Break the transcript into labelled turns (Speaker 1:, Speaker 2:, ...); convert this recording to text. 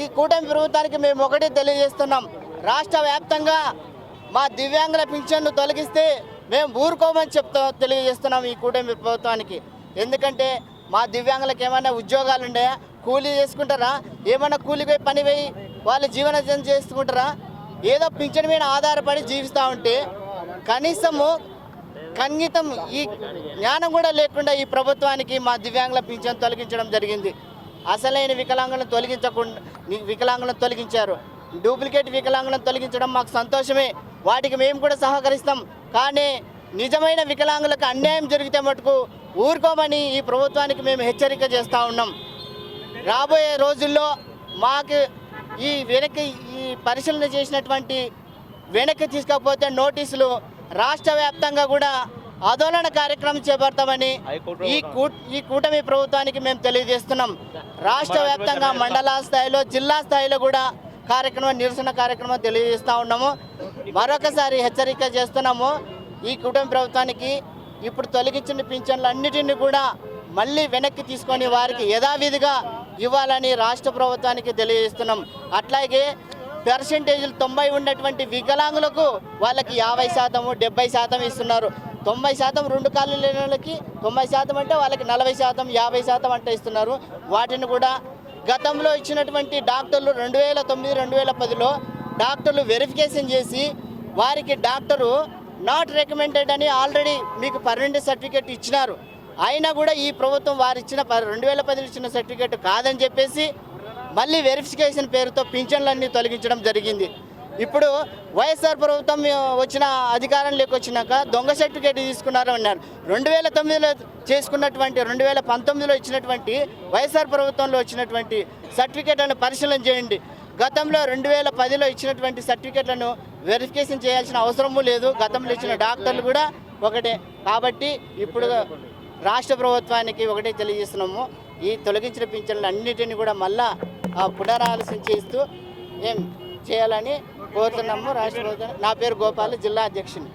Speaker 1: ఈ కూటమి ప్రభుత్వానికి మేము ఒకటి తెలియజేస్తున్నాం, రాష్ట్ర వ్యాప్తంగా మా దివ్యాంగుల పింఛన్ను తొలగిస్తే మేము ఊరుకోమని తెలియజేస్తున్నాం ఈ కూటమి ప్రభుత్వానికి. ఎందుకంటే మా దివ్యాంగులకు ఏమైనా ఉద్యోగాలు ఉన్నాయా? కూలీ చేసుకుంటారా? ఏమైనా కూలికి పని పోయి వాళ్ళు జీవనం చేసుకుంటారా? ఏదో పింఛన్ మీద ఆధారపడి జీవిస్తూ ఉంటే కనీసము కనీసం ఈ జ్ఞానం కూడా లేకుండా ఈ ప్రభుత్వానికి మా దివ్యాంగుల పింఛన్ తొలగించడం జరిగింది. అసలైన వికలాంగులను తొలగించారు. డూప్లికేట్ వికలాంగులను తొలగించడం మాకు సంతోషమే, వాటికి మేము కూడా సహకరిస్తాం. కానీ నిజమైన వికలాంగులకు అన్యాయం జరిగితే మటుకు ఊరుకోమని ఈ ప్రభుత్వానికి మేము హెచ్చరిక చేస్తూ ఉన్నాం. రాబోయే రోజుల్లో మాకు ఈ పరిశీలన చేసినటువంటి వెనక్కి తీసుకపోతే నోటీసులు రాష్ట్ర వ్యాప్తంగా కూడా ఆందోళన కార్యక్రమం చేపడతామని ఈ కూటమి ప్రభుత్వానికి మేము తెలియజేస్తున్నాం. రాష్ట్ర వ్యాప్తంగా మండల స్థాయిలో, జిల్లా స్థాయిలో కూడా నిరసన కార్యక్రమం తెలియజేస్తూ ఉన్నాము. మరొకసారి హెచ్చరిక చేస్తున్నాము, ఈ కూటమి ప్రభుత్వానికి ఇప్పుడు తొలగించిన పింఛన్లు అన్నిటిని కూడా మళ్ళీ వెనక్కి తీసుకొని వారికి యథావిధిగా ఇవ్వాలని రాష్ట్ర ప్రభుత్వానికి తెలియజేస్తున్నాం. అట్లాగే పర్సెంటేజీలు 90 ఉన్నటువంటి వికలాంగులకు వాళ్ళకి 50%, 70% ఇస్తున్నారు. 90% 2 కాళ్ళు లేని వాళ్ళకి 90% అంటే వాళ్ళకి 40%, 50% అంటే ఇస్తున్నారు. వాటిని కూడా గతంలో ఇచ్చినటువంటి డాక్టర్లు 2009, 2010లో డాక్టర్లు వెరిఫికేషన్ చేసి వారికి డాక్టరు నాట్ రికమెండెడ్ అని ఆల్రెడీ మీకు పర్మనెంట్ సర్టిఫికేట్ ఇచ్చినారు. అయినా కూడా ఈ ప్రభుత్వం వారు ఇచ్చిన 2010లో ఇచ్చిన సర్టిఫికేట్ కాదని చెప్పేసి మళ్ళీ వెరిఫికేషన్ పేరుతో పింఛన్లన్నీ తొలగించడం జరిగింది. ఇప్పుడు వైఎస్ఆర్ ప్రభుత్వం వచ్చిన అధికారంలోకి వచ్చినాక దొంగ సర్టిఫికేట్ తీసుకున్నారు అన్నారు. 2009లో చేసుకున్నటువంటి 2019లో ఇచ్చినటువంటి వైఎస్ఆర్ ప్రభుత్వంలో వచ్చినటువంటి సర్టిఫికేట్లను పరిశీలన చేయండి. గతంలో 2010లో ఇచ్చినటువంటి సర్టిఫికేట్లను వెరిఫికేషన్ చేయాల్సిన అవసరమూ లేదు. గతంలో ఇచ్చిన డాక్టర్లు కూడా ఒకటే. కాబట్టి ఇప్పుడు రాష్ట్ర ప్రభుత్వానికి ఒకటే తెలియజేస్తున్నాము, ఈ తొలగించిన పింఛన్లు అన్నిటిని కూడా మళ్ళా పునరాలోచన చేస్తూ ఏం చేయాలని కోరుతున్నాము రాష్ట్ర ప్రభుత్వం. నా పేరు గోపాల్, జిల్లా అధ్యక్షుని.